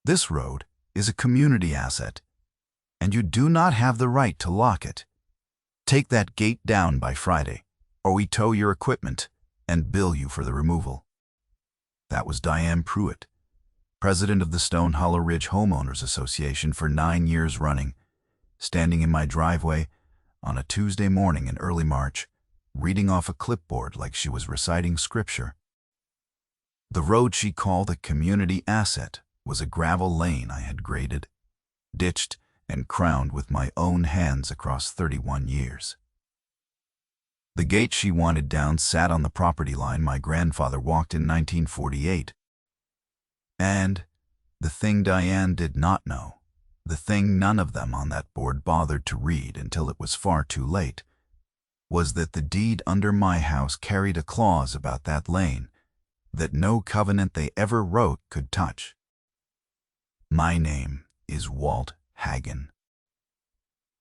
This road is a community asset, and you do not have the right to lock it. Take that gate down by Friday, or we tow your equipment and bill you for the removal." That was Diane Pruitt, president of the Stone Hollow Ridge Homeowners Association for 9 years running, standing in my driveway on a Tuesday morning in early March, reading off a clipboard like she was reciting scripture. The road she called a community asset was a gravel lane I had graded, ditched, and crowned with my own hands across 31 years. The gate she wanted down sat on the property line my grandfather walked in 1948. And the thing Diane did not know, the thing none of them on that board bothered to read until it was far too late, was that the deed under my house carried a clause about that lane that no covenant they ever wrote could touch. My name is Walt Hagen.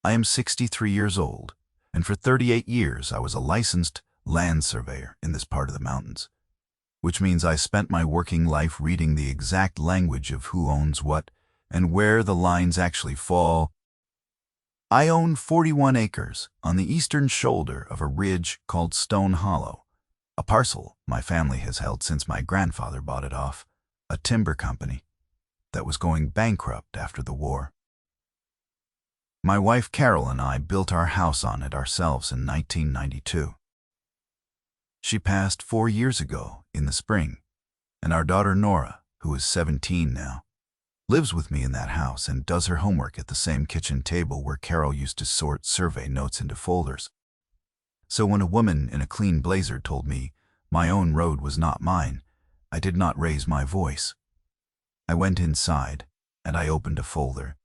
I am 63 years old, and for 38 years I was a licensed land surveyor in this part of the mountains, which means I spent my working life reading the exact language of who owns what and where the lines actually fall. I own 41 acres on the eastern shoulder of a ridge called Stone Hollow, a parcel my family has held since my grandfather bought it off a timber company that was going bankrupt after the war. My wife Carol and I built our house on it ourselves in 1992. She passed 4 years ago in the spring, and our daughter Nora, who is 17 now, lives with me in that house and does her homework at the same kitchen table where Carol used to sort survey notes into folders. So when a woman in a clean blazer told me my own road was not mine, I did not raise my voice. I went inside and I opened a folder.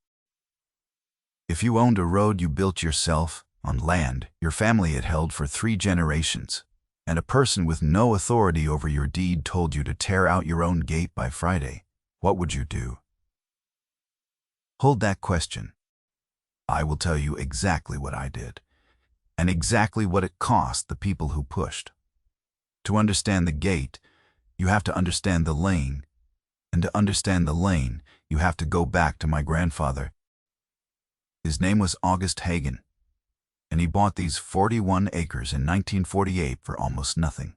If you owned a road you built yourself on land your family had held for 3 generations, and a person with no authority over your deed told you to tear out your own gate by Friday, what would you do? Hold that question. I will tell you exactly what I did, and exactly what it cost the people who pushed. To understand the gate, you have to understand the lane, and to understand the lane, you have to go back to my grandfather. His name was August Hagen, and he bought these 41 acres in 1948 for almost nothing,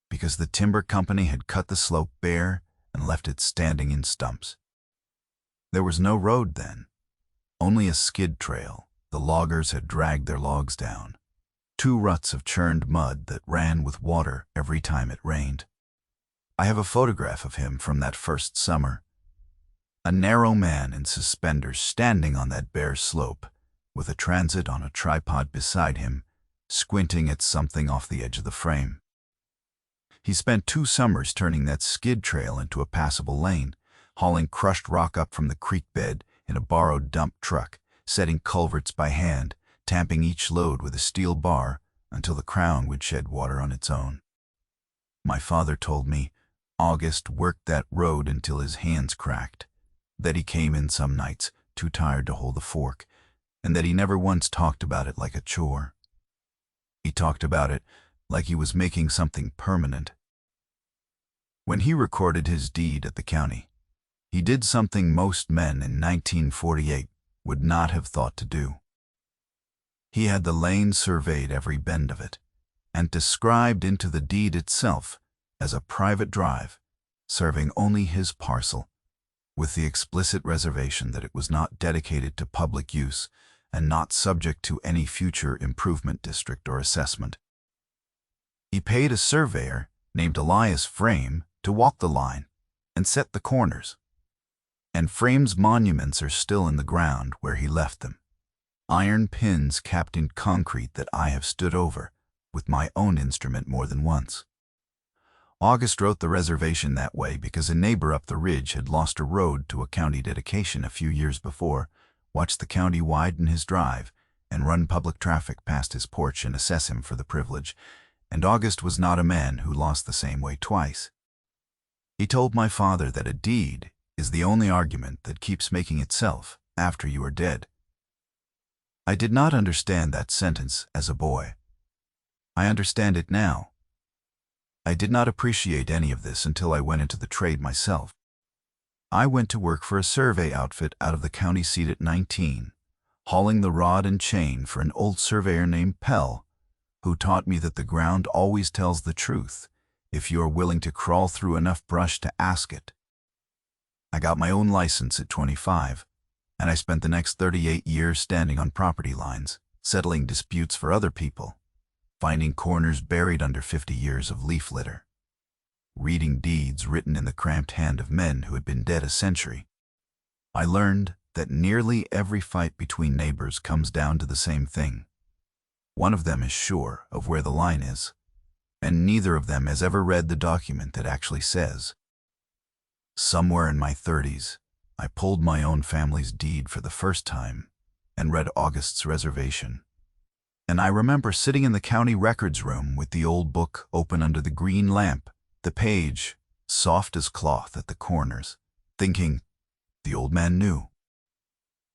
because the timber company had cut the slope bare and left it standing in stumps. There was no road then, only a skid trail the loggers had dragged their logs down, 2 ruts of churned mud that ran with water every time it rained. I have a photograph of him from that first summer, a narrow man in suspenders standing on that bare slope, with a transit on a tripod beside him, squinting at something off the edge of the frame. He spent 2 summers turning that skid trail into a passable lane, hauling crushed rock up from the creek bed in a borrowed dump truck, setting culverts by hand, tamping each load with a steel bar until the crown would shed water on its own. My father told me August worked that road until his hands cracked, that he came in some nights too tired to hold the fork, and that he never once talked about it like a chore. He talked about it like he was making something permanent. When he recorded his deed at the county, he did something most men in 1948 would not have thought to do. He had the lane surveyed every bend of it, and described into the deed itself as a private drive, serving only his parcel, with the explicit reservation that it was not dedicated to public use and not subject to any future improvement district or assessment. He paid a surveyor named Elias Frame to walk the line and set the corners. And Frame's monuments are still in the ground where he left them, iron pins capped in concrete that I have stood over with my own instrument more than once. August wrote the reservation that way because a neighbor up the ridge had lost a road to a county dedication a few years before, watched the county widen his drive and run public traffic past his porch and assess him for the privilege, and August was not a man who lost the same way twice. He told my father that a deed is the only argument that keeps making itself after you are dead. I did not understand that sentence as a boy. I understand it now. I did not appreciate any of this until I went into the trade myself. I went to work for a survey outfit out of the county seat at 19, hauling the rod and chain for an old surveyor named Pell, who taught me that the ground always tells the truth if you are willing to crawl through enough brush to ask it. I got my own license at 25, and I spent the next 38 years standing on property lines, settling disputes for other people, finding corners buried under 50 years of leaf litter, reading deeds written in the cramped hand of men who had been dead a century. I learned that nearly every fight between neighbors comes down to the same thing. One of them is sure of where the line is, and neither of them has ever read the document that actually says. Somewhere in my 30s, I pulled my own family's deed for the first time and read August's reservation. And I remember sitting in the county records room with the old book open under the green lamp, the page soft as cloth at the corners, thinking, the old man knew.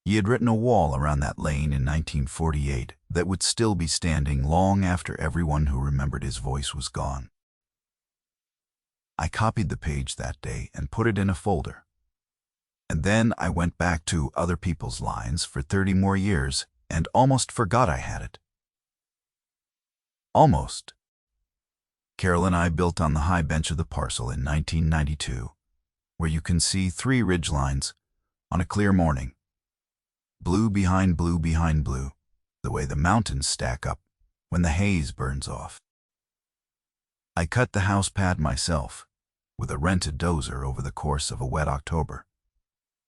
He had written a wall around that lane in 1948 that would still be standing long after everyone who remembered his voice was gone. I copied the page that day and put it in a folder. And then I went back to other people's lines for 30 more years and almost forgot I had it. Almost. Carol and I built on the high bench of the parcel in 1992, where you can see 3 ridge lines on a clear morning. Blue behind blue behind blue, the way the mountains stack up when the haze burns off. I cut the house pad myself with a rented dozer over the course of a wet October,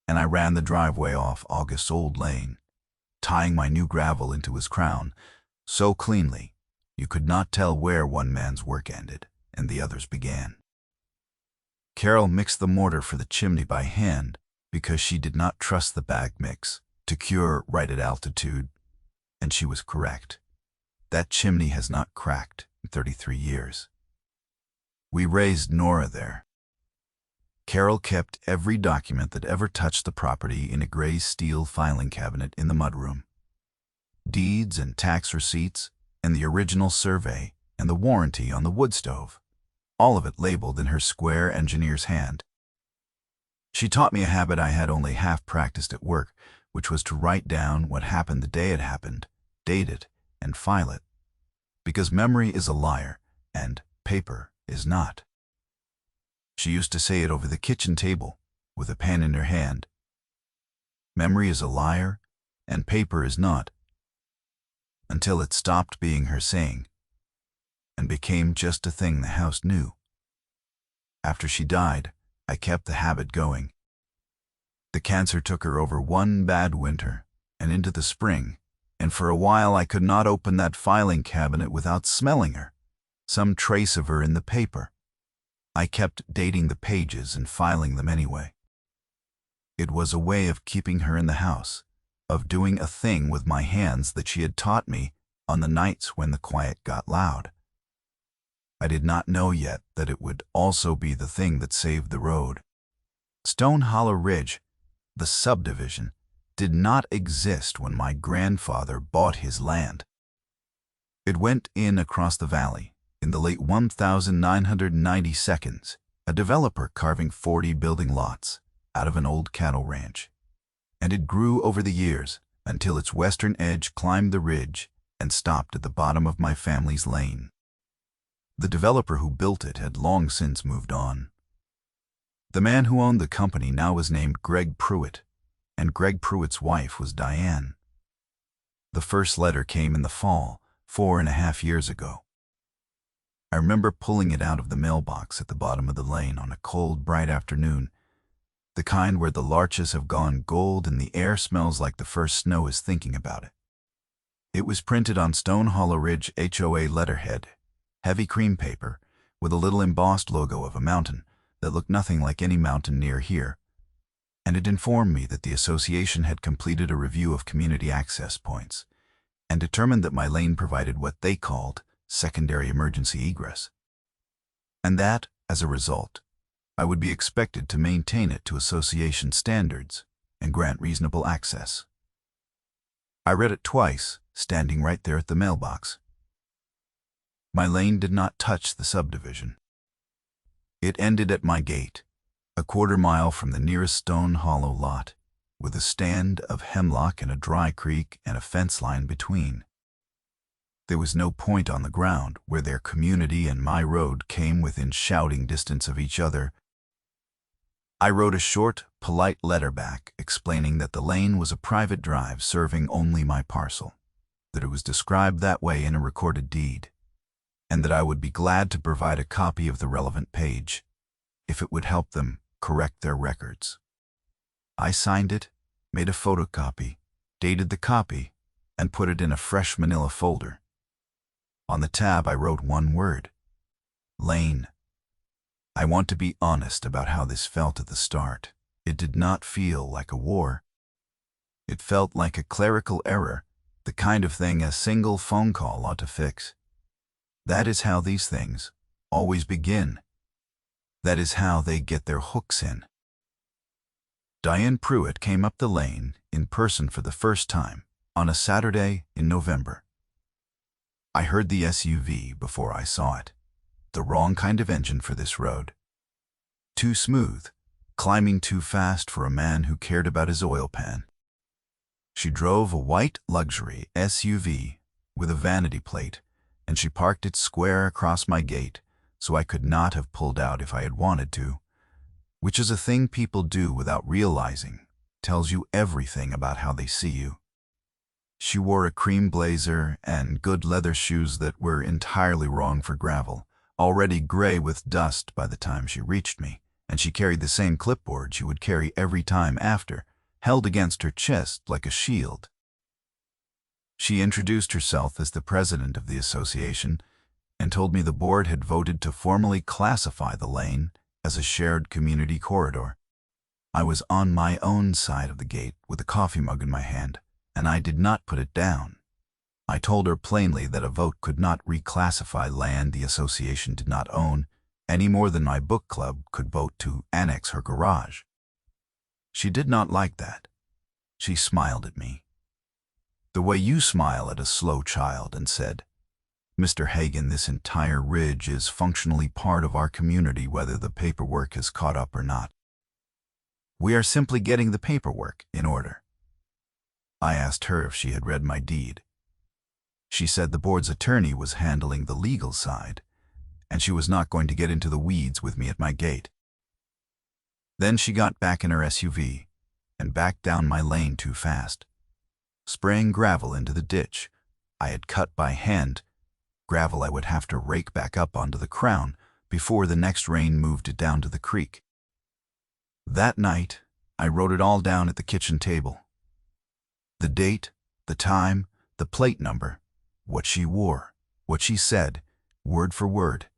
and I ran the driveway off August's old lane, tying my new gravel into his crown so cleanly you could not tell where one man's work ended and the other's began. Carol mixed the mortar for the chimney by hand because she did not trust the bag mix to cure right at altitude, and she was correct. That chimney has not cracked in 33 years. We raised Nora there. Carol kept every document that ever touched the property in a gray steel filing cabinet in the mudroom. Deeds and tax receipts, and the original survey, and the warranty on the wood stove, all of it labeled in her square engineer's hand. She taught me a habit I had only half practiced at work, which was to write down what happened the day it happened, date it, and file it, because memory is a liar, and paper is not. She used to say it over the kitchen table, with a pen in her hand. Memory is a liar, and paper is not, until it stopped being her saying, and became just a thing the house knew. After she died, I kept the habit going. The cancer took her over one bad winter and into the spring, and for a while I could not open that filing cabinet without smelling her, some trace of her in the paper. I kept dating the pages and filing them anyway. It was a way of keeping her in the house, of doing a thing with my hands that she had taught me on the nights when the quiet got loud. I did not know yet that it would also be the thing that saved the road. Stone Hollow Ridge, the subdivision, did not exist when my grandfather bought his land. It went in across the valley in the late 1992, a developer carving 40 building lots out of an old cattle ranch, and it grew over the years until its western edge climbed the ridge and stopped at the bottom of my family's lane. The developer who built it had long since moved on. The man who owned the company now was named Greg Pruitt, and Greg Pruitt's wife was Diane. The first letter came in the fall, 4.5 years ago. I remember pulling it out of the mailbox at the bottom of the lane on a cold, bright afternoon, the kind where the larches have gone gold and the air smells like the first snow is thinking about it. It was printed on Stone Hollow Ridge HOA letterhead, heavy cream paper, with a little embossed logo of a mountain that looked nothing like any mountain near here, and it informed me that the association had completed a review of community access points and determined that my lane provided what they called secondary emergency egress, and that, as a result, I would be expected to maintain it to association standards and grant reasonable access. I read it twice, standing right there at the mailbox. My lane did not touch the subdivision. It ended at my gate, a quarter-mile from the nearest stone hollow lot, with a stand of hemlock and a dry creek and a fence line between. There was no point on the ground where their community and my road came within shouting distance of each other. I wrote a short, polite letter back explaining that the lane was a private drive serving only my parcel, that it was described that way in a recorded deed, and that I would be glad to provide a copy of the relevant page, if it would help them correct their records. I signed it, made a photocopy, dated the copy, and put it in a fresh manila folder. On the tab I wrote one word: Lane. I want to be honest about how this felt at the start. It did not feel like a war. It felt like a clerical error, the kind of thing a single phone call ought to fix. That is how these things always begin. That is how they get their hooks in. Diane Pruitt came up the lane in person for the first time on a Saturday in November. I heard the SUV before I saw it. The wrong kind of engine for this road. Too smooth, climbing too fast for a man who cared about his oil pan. She drove a white luxury SUV with a vanity plate, and she parked it square across my gate, so I could not have pulled out if I had wanted to, which is a thing people do without realizing, tells you everything about how they see you. She wore a cream blazer and good leather shoes that were entirely wrong for gravel, already gray with dust by the time she reached me, and she carried the same clipboard she would carry every time after, held against her chest like a shield. She introduced herself as the president of the association and told me the board had voted to formally classify the lane as a shared community corridor. I was on my own side of the gate with a coffee mug in my hand, and I did not put it down. I told her plainly that a vote could not reclassify land the association did not own, any more than my book club could vote to annex her garage. She did not like that. She smiled at me, the way you smile at a slow child, and said, "Mr. Hagen, this entire ridge is functionally part of our community whether the paperwork has caught up or not. We are simply getting the paperwork in order." I asked her if she had read my deed. She said the board's attorney was handling the legal side, and she was not going to get into the weeds with me at my gate. Then she got back in her SUV and backed down my lane too fast, spraying gravel into the ditch I had cut by hand, gravel I would have to rake back up onto the crown before the next rain moved it down to the creek. That night, I wrote it all down at the kitchen table. The date, the time, the plate number, what she wore, what she said, word for word.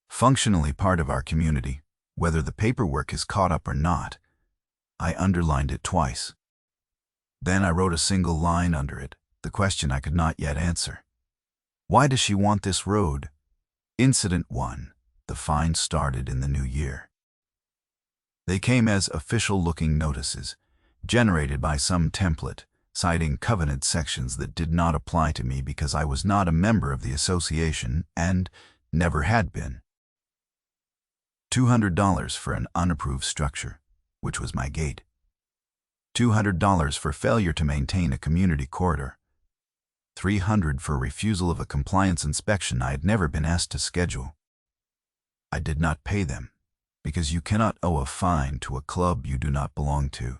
Functionally part of our community, whether the paperwork is caught up or not. I underlined it twice. Then I wrote a single line under it, the question I could not yet answer. Why does she want this road? Incident 1. The fine started in the new year. They came as official-looking notices, generated by some template, citing covenant sections that did not apply to me because I was not a member of the association and never had been. $200 for an unapproved structure, which was my gate. $200 for failure to maintain a community corridor. $300 for refusal of a compliance inspection I had never been asked to schedule. I did not pay them, because you cannot owe a fine to a club you do not belong to.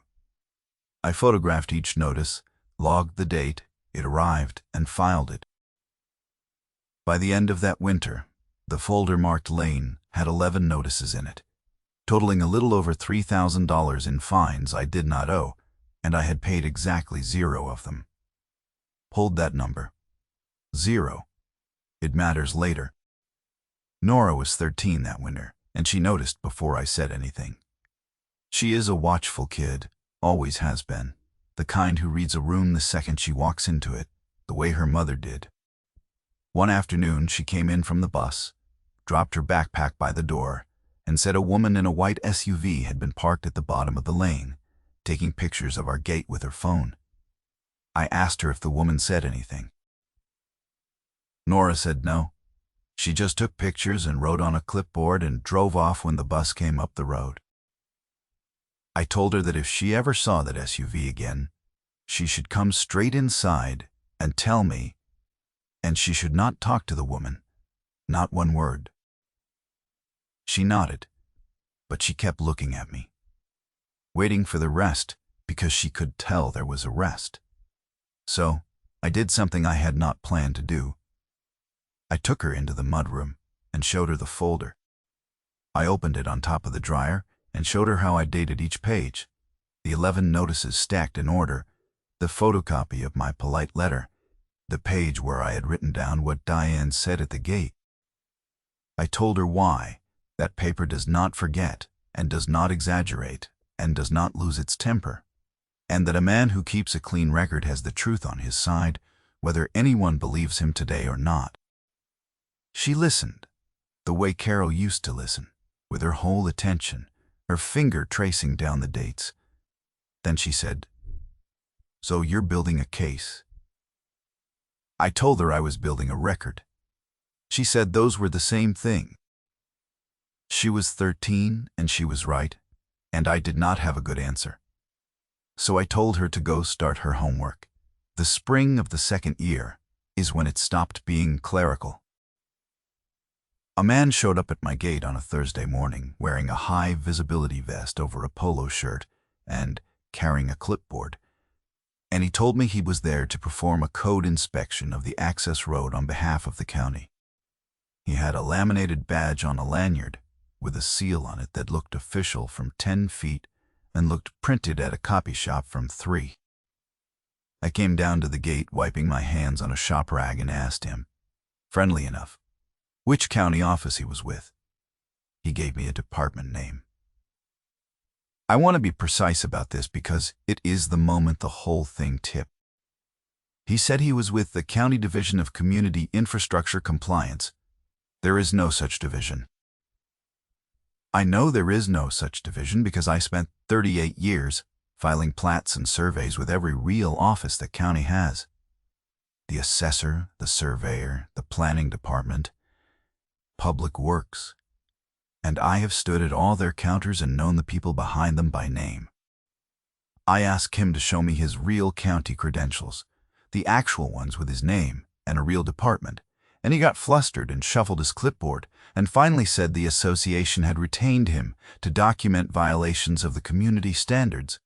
I photographed each notice, logged the date it arrived, and filed it. By the end of that winter, the folder marked Lane had 11 notices in it, totaling a little over $3,000 in fines I did not owe, and I had paid exactly 0 of them. Hold that number. 0. It matters later. Nora was 13 that winter, and she noticed before I said anything. She is a watchful kid, always has been, the kind who reads a room the second she walks into it, the way her mother did. One afternoon she came in from the bus, dropped her backpack by the door, and said a woman in a white SUV had been parked at the bottom of the lane, taking pictures of our gate with her phone. I asked her if the woman said anything. Nora said no. She just took pictures and wrote on a clipboard and drove off when the bus came up the road. I told her that if she ever saw that SUV again, she should come straight inside and tell me, and she should not talk to the woman, not one word. She nodded, but she kept looking at me, waiting for the rest because she could tell there was a rest. So I did something I had not planned to do. I took her into the mudroom and showed her the folder. I opened it on top of the dryer and showed her how I dated each page, the 11 notices stacked in order, the photocopy of my polite letter, the page where I had written down what Diane said at the gate. I told her why that paper does not forget and does not exaggerate and does not lose its temper, and that a man who keeps a clean record has the truth on his side, whether anyone believes him today or not. She listened, the way Carol used to listen, with her whole attention, her finger tracing down the dates. Then she said, "So you're building a case?" I told her I was building a record. She said those were the same thing. She was 13 and she was right, and I did not have a good answer. So I told her to go start her homework. The spring of the second year is when it stopped being clerical. A man showed up at my gate on a Thursday morning wearing a high visibility vest over a polo shirt and carrying a clipboard, and he told me he was there to perform a code inspection of the access road on behalf of the county. He had a laminated badge on a lanyard with a seal on it that looked official from 10 feet and looked printed at a copy shop from 3. I came down to the gate wiping my hands on a shop rag and asked him, friendly enough, which county office he was with. He gave me a department name. I want to be precise about this because it is the moment the whole thing tipped. He said he was with the County Division of Community Infrastructure Compliance. There is no such division. I know there is no such division because I spent 38 years filing plats and surveys with every real office the county has. The assessor, the surveyor, the planning department, public works. And I have stood at all their counters and known the people behind them by name. I asked him to show me his real county credentials, the actual ones with his name and a real department, and he got flustered and shuffled his clipboard and finally said the association had retained him to document violations of the community standards.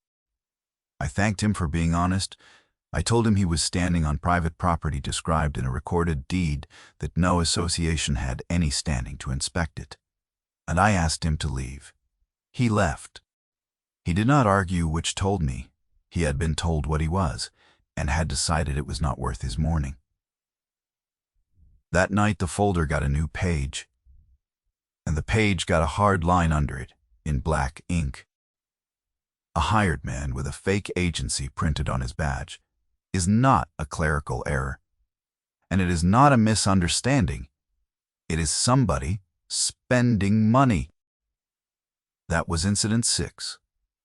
I thanked him for being honest. I told him he was standing on private property described in a recorded deed that no association had any standing to inspect it, and I asked him to leave. He left. He did not argue, which told me he had been told what he was and had decided it was not worth his mourning. That night the folder got a new page, and the page got a hard line under it in black ink. A hired man with a fake agency printed on his badge is not a clerical error, and it is not a misunderstanding. It is somebody spending money. That was incident 6,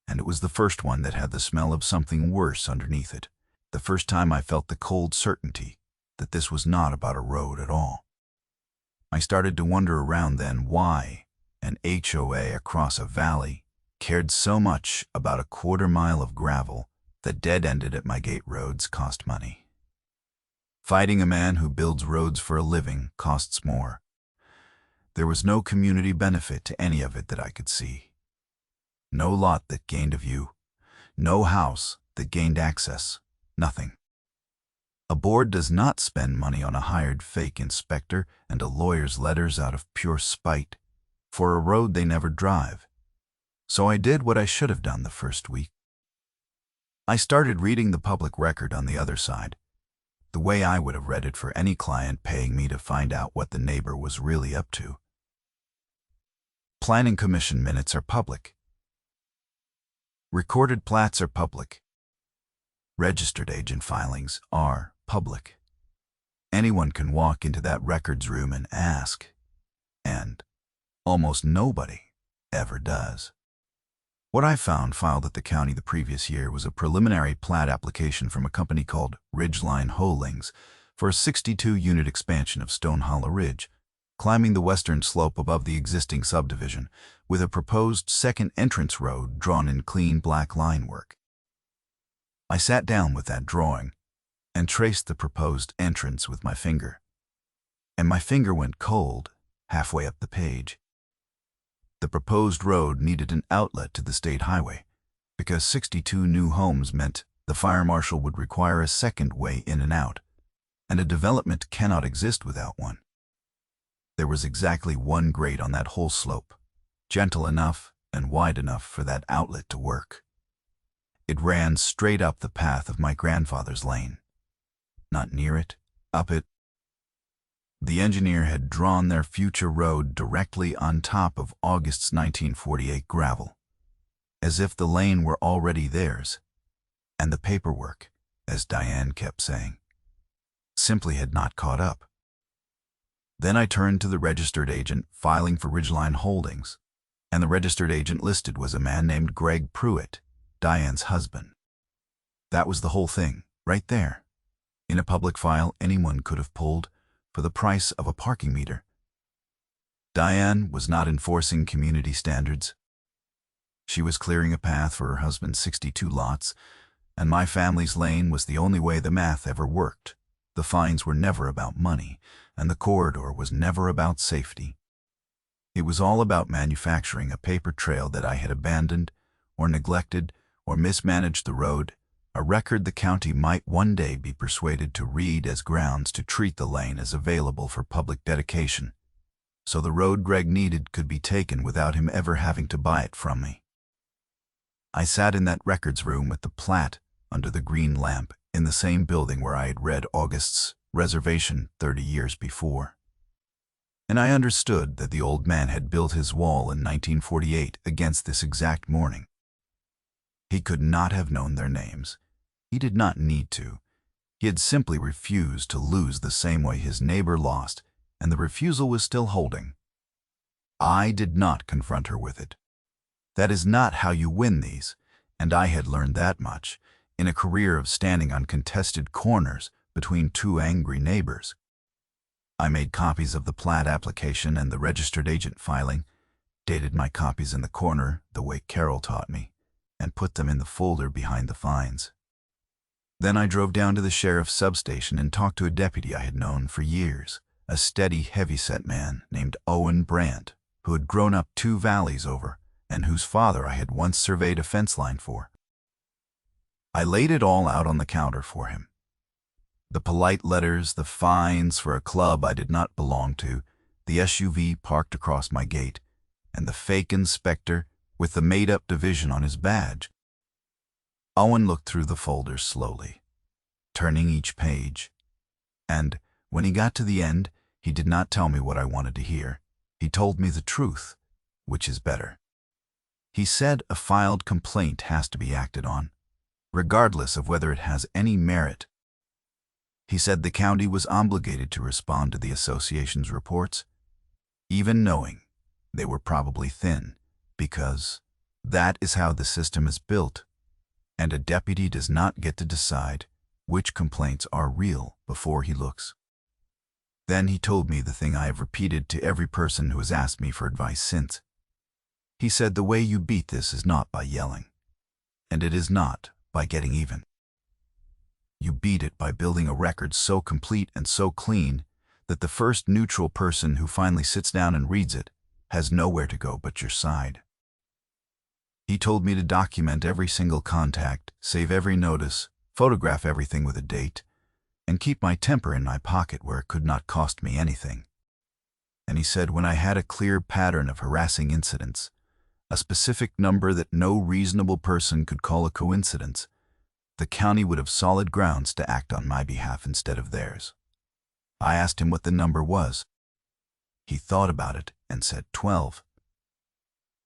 and it was the first one that had the smell of something worse underneath it. The first time I felt the cold certainty that this was not about a road at all. I started to wonder around then why an HOA across a valley cared so much about a quarter-mile of gravel that dead-ended at my gate roads cost money. Fighting a man who builds roads for a living costs more. There was no community benefit to any of it that I could see. No lot that gained a view. No house that gained access. Nothing. A board does not spend money on a hired fake inspector and a lawyer's letters out of pure spite for a road they never drive. So I did what I should have done the first week. I started reading the public record on the other side, the way I would have read it for any client paying me to find out what the neighbor was really up to. Planning Commission minutes are public. Recorded plats are public. Registered agent filings are public. Anyone can walk into that records room and ask, and almost nobody ever does. What I found filed at the county the previous year was a preliminary plat application from a company called Ridgeline Holdings for a 62-unit expansion of Stone Hollow Ridge, climbing the western slope above the existing subdivision, with a proposed second entrance road drawn in clean black line work. I sat down with that drawing and traced the proposed entrance with my finger. And my finger went cold halfway up the page. The proposed road needed an outlet to the state highway because 62 new homes meant the fire marshal would require a second way in and out, and a development cannot exist without one. There was exactly one grade on that whole slope, gentle enough and wide enough for that outlet to work. It ran straight up the path of my grandfather's lane. Not near it, up it. The engineer had drawn their future road directly on top of August's 1948 gravel, as if the lane were already theirs, and the paperwork, as Diane kept saying, simply had not caught up. Then I turned to the registered agent filing for Ridgeline Holdings, and the registered agent listed was a man named Greg Pruitt, Diane's husband. That was the whole thing, right there. In a public file anyone could have pulled for the price of a parking meter. Diane was not enforcing community standards. She was clearing a path for her husband's 62 lots, and my family's lane was the only way the math ever worked. The fines were never about money, and the corridor was never about safety. It was all about manufacturing a paper trail that I had abandoned or neglected or mismanaged the road, a record the county might one day be persuaded to read as grounds to treat the lane as available for public dedication, so the road Greg needed could be taken without him ever having to buy it from me. I sat in that records room with the plat under the green lamp in the same building where I had read August's reservation 30 years before. And I understood that the old man had built his wall in 1948 against this exact morning. He could not have known their names. He did not need to. He had simply refused to lose the same way his neighbor lost, and the refusal was still holding. I did not confront her with it. That is not how you win these, and I had learned that much in a career of standing on contested corners between two angry neighbors. I made copies of the plat application and the registered agent filing, dated my copies in the corner the way Carol taught me, and put them in the folder behind the fines. Then I drove down to the sheriff's substation and talked to a deputy I had known for years, a steady, heavy-set man named Owen Brandt, who had grown up 2 valleys over and whose father I had once surveyed a fence line for. I laid it all out on the counter for him. The polite letters, the fines for a club I did not belong to, the SUV parked across my gate, and the fake inspector with the made-up division on his badge. Owen looked through the folders slowly, turning each page, and when he got to the end, he did not tell me what I wanted to hear. He told me the truth, which is better. He said a filed complaint has to be acted on, regardless of whether it has any merit. He said the county was obligated to respond to the association's reports, even knowing they were probably thin, because that is how the system is built, and a deputy does not get to decide which complaints are real before he looks. Then he told me the thing I have repeated to every person who has asked me for advice since. He said the way you beat this is not by yelling, and it is not by getting even. You beat it by building a record so complete and so clean that the first neutral person who finally sits down and reads it has nowhere to go but your side. He told me to document every single contact, save every notice, photograph everything with a date, and keep my temper in my pocket where it could not cost me anything. And he said when I had a clear pattern of harassing incidents, a specific number that no reasonable person could call a coincidence, the county would have solid grounds to act on my behalf instead of theirs. I asked him what the number was. He thought about it and said 12.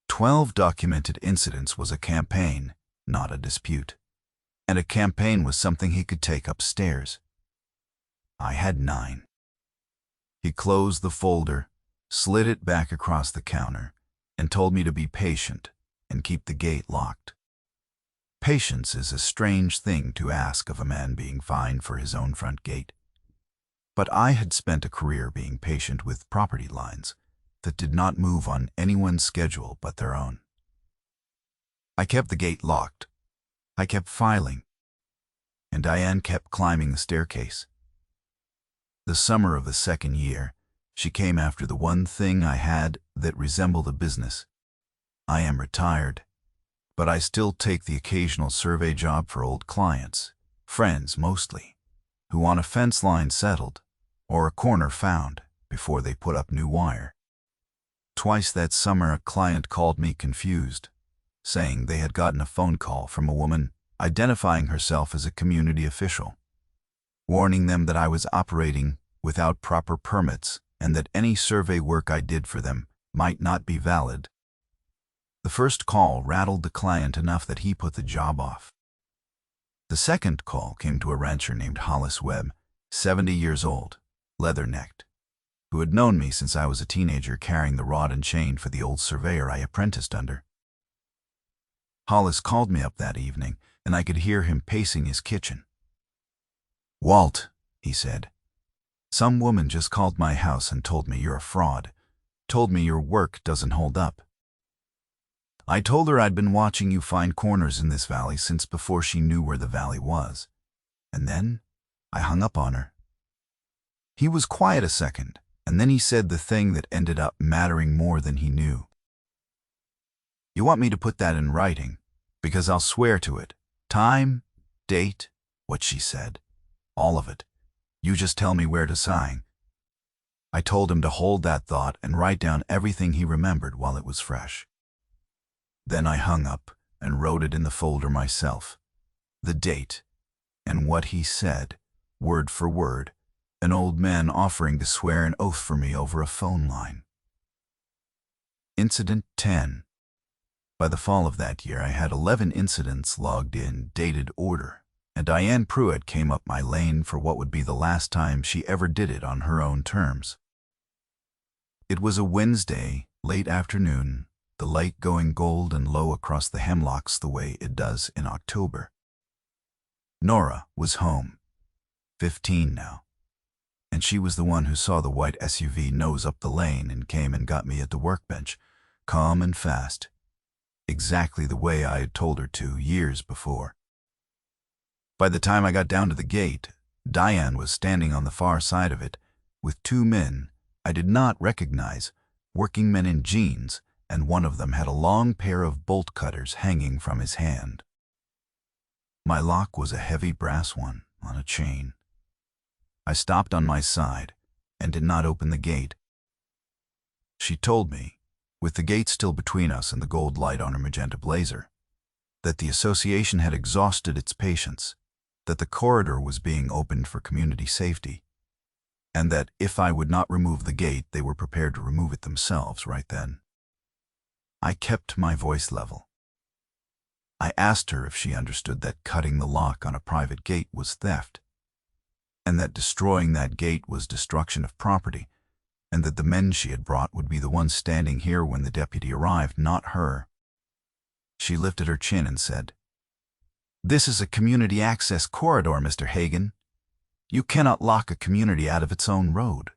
12 documented incidents was a campaign, not a dispute. And a campaign was something he could take upstairs. I had 9. He closed the folder, slid it back across the counter, and told me to be patient and keep the gate locked. Patience is a strange thing to ask of a man being fined for his own front gate. But I had spent a career being patient with property lines, that did not move on anyone's schedule but their own. I kept the gate locked. I kept filing. And Diane kept climbing the staircase. The summer of the second year, she came after the one thing I had that resembled a business. I am retired, but I still take the occasional survey job for old clients, friends mostly, who want a fence line settled or a corner found before they put up new wire. Twice that summer, a client called me confused, saying they had gotten a phone call from a woman identifying herself as a community official, warning them that I was operating without proper permits and that any survey work I did for them might not be valid. The first call rattled the client enough that he put the job off. The second call came to a rancher named Hollis Webb, 70 years old, leather-necked, who had known me since I was a teenager carrying the rod and chain for the old surveyor I apprenticed under. Hollis called me up that evening, and I could hear him pacing his kitchen. "Walt," he said, "some woman just called my house and told me you're a fraud, told me your work doesn't hold up. I told her I'd been watching you find corners in this valley since before she knew where the valley was. And then I hung up on her." He was quiet a second, and then he said the thing that ended up mattering more than he knew. "You want me to put that in writing, because I'll swear to it. Time, date, what she said, all of it. You just tell me where to sign." I told him to hold that thought and write down everything he remembered while it was fresh. Then I hung up and wrote it in the folder myself. The date, and what he said, word for word, an old man offering to swear an oath for me over a phone line. Incident 10. By the fall of that year, I had 11 incidents logged in dated order, and Diane Pruitt came up my lane for what would be the last time she ever did it on her own terms. It was a Wednesday, late afternoon, the light going gold and low across the hemlocks the way it does in October. Nora was home, 15 now, and she was the one who saw the white SUV nose up the lane and came and got me at the workbench, calm and fast, exactly the way I had told her to years before. By the time I got down to the gate, Diane was standing on the far side of it with two men I did not recognize, working men in jeans, and one of them had a long pair of bolt cutters hanging from his hand. My lock was a heavy brass one on a chain. I stopped on my side and did not open the gate. She told me, with the gate still between us and the gold light on her magenta blazer, that the association had exhausted its patience, that the corridor was being opened for community safety, and that if I would not remove the gate, they were prepared to remove it themselves right then. I kept my voice level. I asked her if she understood that cutting the lock on a private gate was theft, and that destroying that gate was destruction of property, and that the men she had brought would be the ones standing here when the deputy arrived, not her. She lifted her chin and said, "This is a community access corridor, Mr. Hagan. You cannot lock a community out of its own road."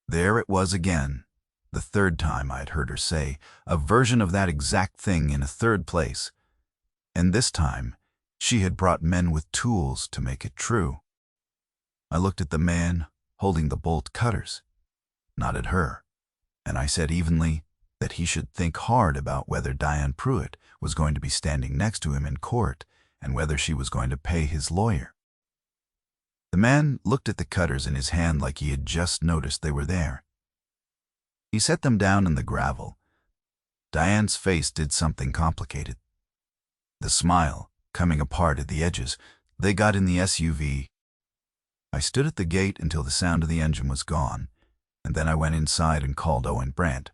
There it was again, the third time I had heard her say a version of that exact thing in a third place, and this time she had brought men with tools to make it true. I looked at the man holding the bolt cutters, not at her, and I said evenly that he should think hard about whether Diane Pruitt was going to be standing next to him in court and whether she was going to pay his lawyer. The man looked at the cutters in his hand like he had just noticed they were there. He set them down in the gravel. Diane's face did something complicated. The smile coming apart at the edges. They got in the SUV. I stood at the gate until the sound of the engine was gone, and then I went inside and called Owen Brandt,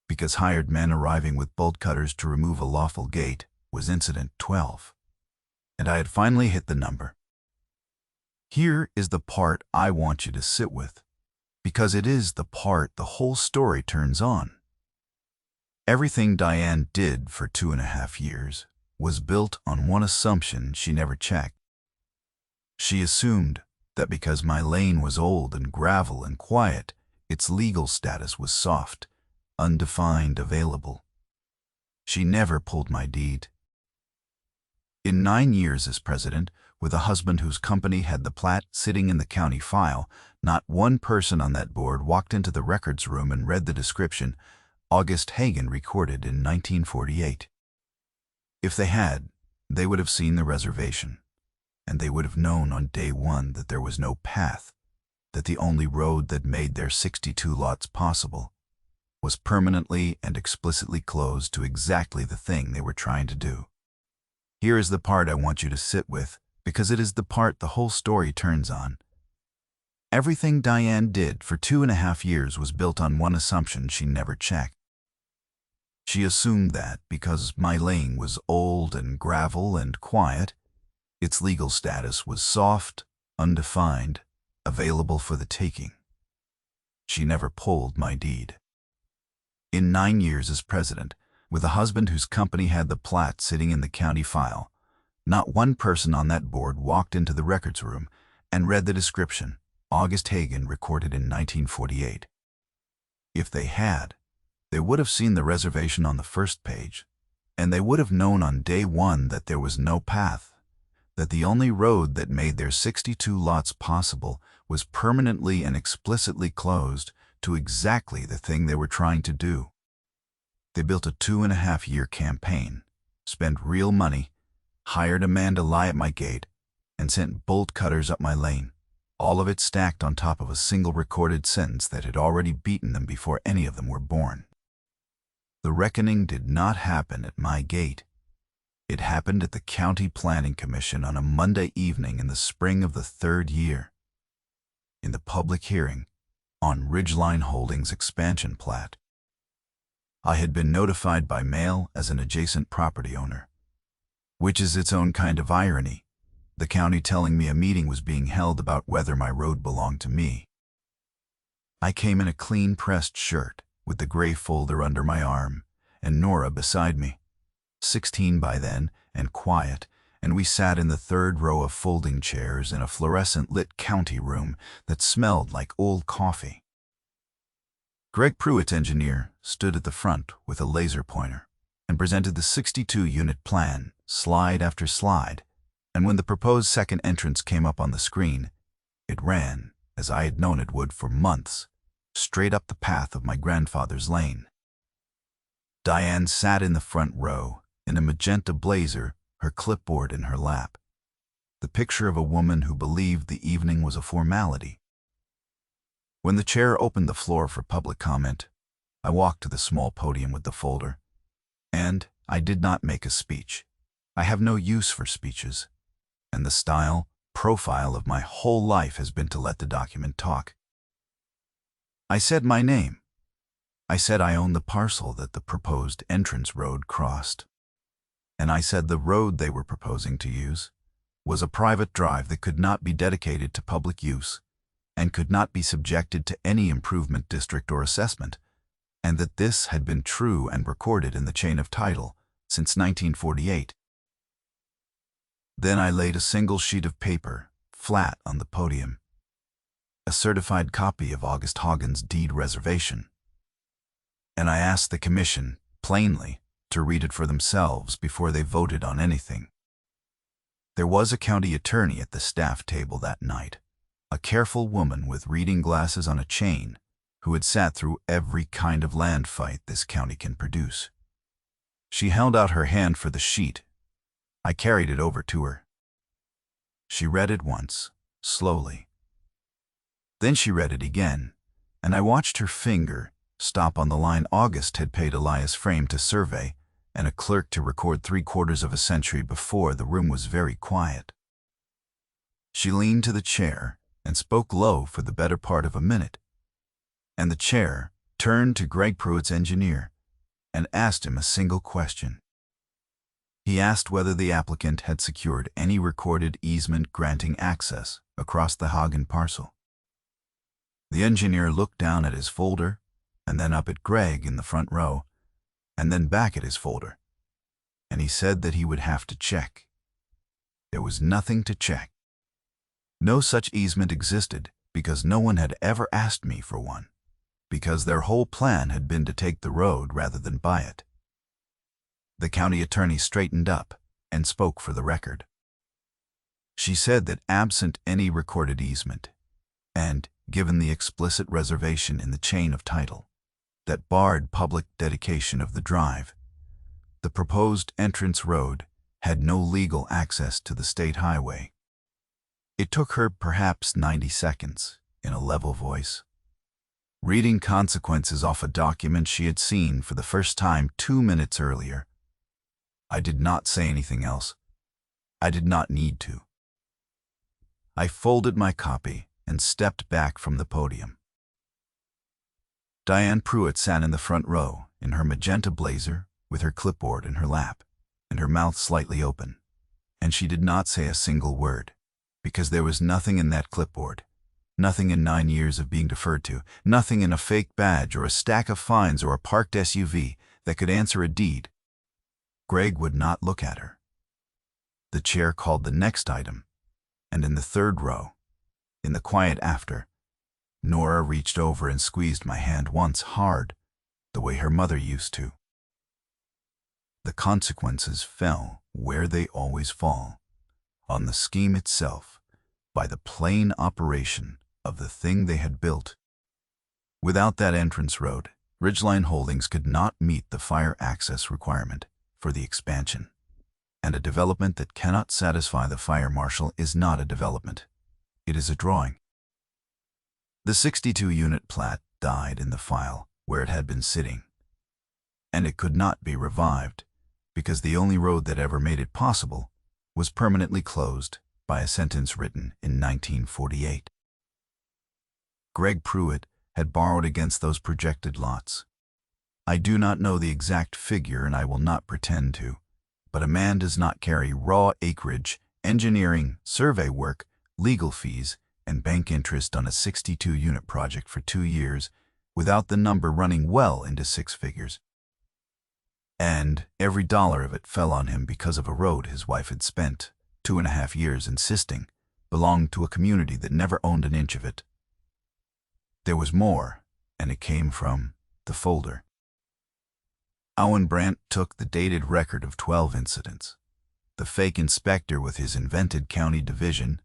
because hired men arriving with bolt cutters to remove a lawful gate was incident 12, and I had finally hit the number. Here is the part I want you to sit with, because it is the part the whole story turns on. Everything Diane did for 2.5 years was built on one assumption she never checked. She assumed that because my lane was old and gravel and quiet, Its legal status was soft, undefined, available. She never pulled my deed. In 9 years as president, with a husband whose company had the plat sitting in the county file, not one person on that board walked into the records room and read the description August Hagen recorded in 1948. If they had, they would have seen the reservation, and they would have known on day one that there was no path, that the only road that made their 62 lots possible was permanently and explicitly closed to exactly the thing they were trying to do. Here is the part I want you to sit with, because it is the part the whole story turns on. Everything Diane did for 2.5 years was built on one assumption she never checked. She assumed that because my lane was old and gravel and quiet, its legal status was soft, undefined, available for the taking. She never pulled my deed. In 9 years as president, with a husband whose company had the plat sitting in the county file, not one person on that board walked into the records room and read the description August Hagen recorded in 1948. If they had, they would have seen the reservation on the first page, and they would have known on day one that there was no path, that the only road that made their 62 lots possible was permanently and explicitly closed to exactly the thing they were trying to do. They built a 2.5-year campaign, spent real money, hired a man to lie at my gate, and sent bolt cutters up my lane, all of it stacked on top of a single recorded sentence that had already beaten them before any of them were born. The reckoning did not happen at my gate. It happened at the County Planning Commission on a Monday evening in the spring of the 3rd year. In the public hearing on Ridgeline Holdings' expansion plat. I had been notified by mail as an adjacent property owner, which is its own kind of irony, the county telling me a meeting was being held about whether my road belonged to me. I came in a clean pressed shirt with the gray folder under my arm and Nora beside me, 16 by then and quiet, and we sat in the 3rd row of folding chairs in a fluorescent lit county room that smelled like old coffee. Greg Pruitt's engineer stood at the front with a laser pointer and presented the 62-unit plan, slide after slide, and when the proposed second entrance came up on the screen, it ran, as I had known it would for months, straight up the path of my grandfather's lane. Diane sat in the front row, in a magenta blazer, her clipboard in her lap, the picture of a woman who believed the evening was a formality. When the chair opened the floor for public comment, I walked to the small podium with the folder, and I did not make a speech. I have no use for speeches, and the style, profile of my whole life has been to let the document talk. I said my name. I said I owned the parcel that the proposed entrance road crossed. And I said the road they were proposing to use was a private drive that could not be dedicated to public use and could not be subjected to any improvement district or assessment, and that this had been true and recorded in the chain of title since 1948. Then I laid a single sheet of paper flat on the podium, a certified copy of August Hagen's deed reservation, and I asked the commission, plainly, to read it for themselves before they voted on anything. There was a county attorney at the staff table that night, a careful woman with reading glasses on a chain who had sat through every kind of land fight this county can produce. She held out her hand for the sheet. I carried it over to her. She read it once, slowly. Then she read it again, and I watched her finger stop on the line August had paid Elias Frame to survey and a clerk to record 3/4 of a century before. The room was very quiet. She leaned to the chair and spoke low for the better part of a minute, and the chair turned to Greg Pruitt's engineer and asked him a single question. He asked whether the applicant had secured any recorded easement granting access across the Hagen parcel. The engineer looked down at his folder and then up at Greg in the front row, and then back at his folder, and he said that he would have to check. There was nothing to check. No such easement existed because no one had ever asked me for one. because their whole plan had been to take the road rather than buy it. The county attorney straightened up and spoke for the record. She said that absent any recorded easement, and given the explicit reservation in the chain of title that barred public dedication of the drive, the proposed entrance road had no legal access to the state highway. It took her perhaps 90 seconds, in a level voice, reading consequences off a document she had seen for the first time 2 minutes earlier. I did not say anything else. I did not need to. I folded my copy and stepped back from the podium. Diane Pruitt sat in the front row, in her magenta blazer, with her clipboard in her lap, and her mouth slightly open, and she did not say a single word, because there was nothing in that clipboard, nothing in 9 years of being deferred to, nothing in a fake badge or a stack of fines or a parked SUV that could answer a deed. Greg would not look at her. The chair called the next item, and in the third row, in the quiet after, Nora reached over and squeezed my hand once hard, the way her mother used to. The consequences fell where they always fall, on the scheme itself, by the plain operation of the thing they had built. Without that entrance road, Ridgeline Holdings could not meet the fire access requirement for the expansion, and a development that cannot satisfy the fire marshal is not a development. It is a drawing. The 62-unit plat died in the file where it had been sitting, and it could not be revived because the only road that ever made it possible was permanently closed by a sentence written in 1948. Greg Pruitt had borrowed against those projected lots. I do not know the exact figure, and I will not pretend to, but a man does not carry raw acreage, engineering, survey work, legal fees, and bank interest on a 62-unit project for 2 years without the number running well into 6 figures. And every dollar of it fell on him because of a road his wife had spent 2.5 years insisting belonged to a community that never owned an inch of it. There was more, and it came from the folder. Owen Brandt took the dated record of 12 incidents, the fake inspector with his invented county division,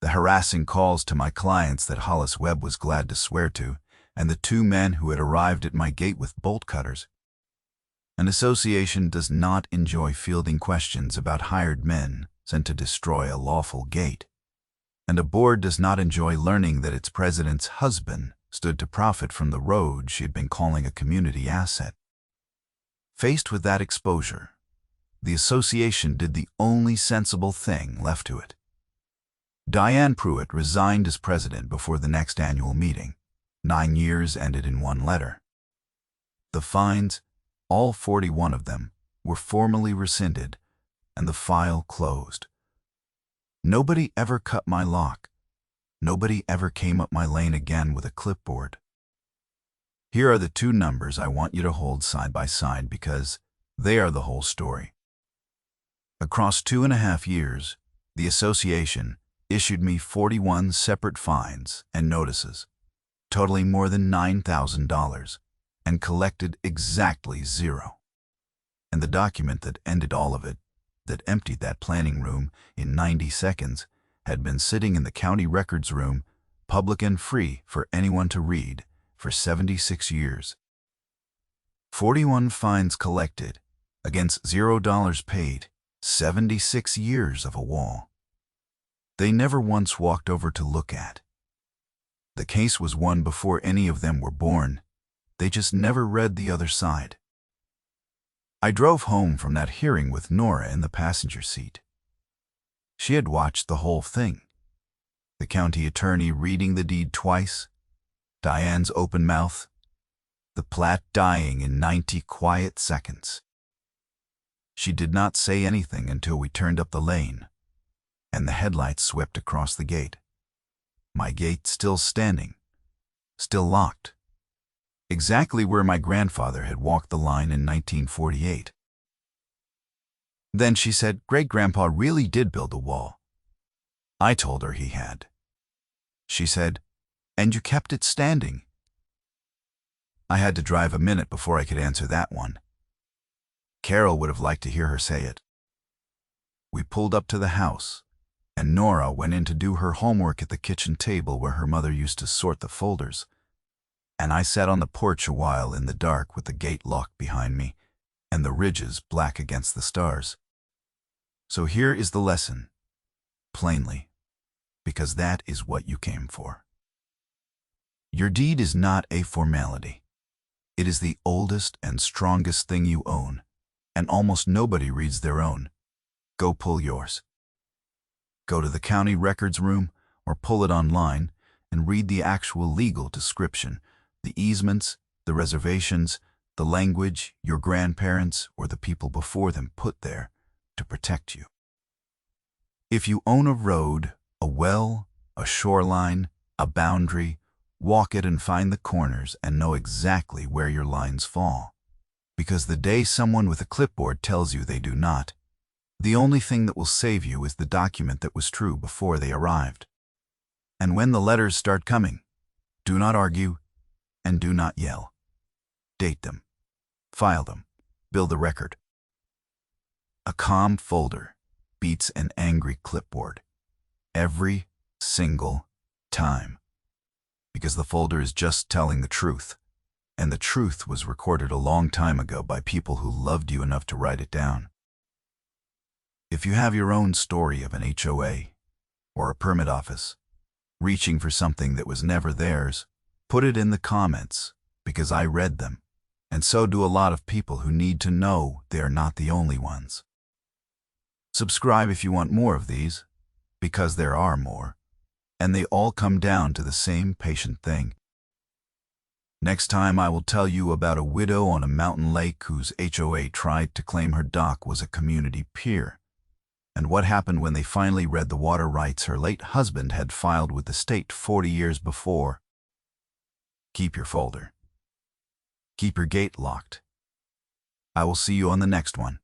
the harassing calls to my clients that Hollis Webb was glad to swear to, and the 2 men who had arrived at my gate with bolt cutters. An association does not enjoy fielding questions about hired men sent to destroy a lawful gate, and a board does not enjoy learning that its president's husband stood to profit from the road she had been calling a community asset. Faced with that exposure, the association did the only sensible thing left to it. Diane Pruitt resigned as president before the next annual meeting. 9 years ended in 1 letter. The fines, all 41 of them, were formally rescinded, and the file closed. Nobody ever cut my lock. Nobody ever came up my lane again with a clipboard. Here are the 2 numbers I want you to hold side by side because they are the whole story. Across 2.5 years, the association issued me 41 separate fines and notices, totaling more than $9,000, and collected exactly 0. And the document that ended all of it, that emptied that planning room in 90 seconds, had been sitting in the county records room, public and free for anyone to read, for 76 years. 41 fines collected against $0 paid, 76 years of a wall. They never once walked over to look at. The case was won before any of them were born. They just never read the other side. I drove home from that hearing with Nora in the passenger seat. She had watched the whole thing. The county attorney reading the deed twice, Diane's open mouth, the plat dying in 90 quiet seconds. She did not say anything until we turned up the lane, and the headlights swept across the gate. My gate still standing, still locked, exactly where my grandfather had walked the line in 1948. Then she said, "Great-grandpa really did build a wall." I told her he had. She said, "And you kept it standing." I had to drive a minute before I could answer that one. Carol would have liked to hear her say it. We pulled up to the house, and Nora went in to do her homework at the kitchen table where her mother used to sort the folders. And I sat on the porch a while in the dark with the gate locked behind me and the ridges black against the stars. So here is the lesson, plainly, because that is what you came for. Your deed is not a formality. It is the oldest and strongest thing you own, and almost nobody reads their own. Go pull yours. Go to the county records room or pull it online and read the actual legal description, the easements, the reservations, the language your grandparents or the people before them put there to protect you. If you own a road, a well, a shoreline, a boundary, walk it and find the corners and know exactly where your lines fall. Because the day someone with a clipboard tells you they do not, the only thing that will save you is the document that was true before they arrived. And when the letters start coming, do not argue and do not yell. Date them, file them, build a record. A calm folder beats an angry clipboard every single time, because the folder is just telling the truth, and the truth was recorded a long time ago by people who loved you enough to write it down. If you have your own story of an HOA or a permit office reaching for something that was never theirs, put it in the comments, because I read them, and so do a lot of people who need to know they are not the only ones. Subscribe if you want more of these, because there are more, and they all come down to the same patient thing. Next time I will tell you about a widow on a mountain lake whose HOA tried to claim her dock was a community pier, and what happened when they finally read the water rights her late husband had filed with the state 40 years before. Keep your folder. Keep your gate locked. I will see you on the next one.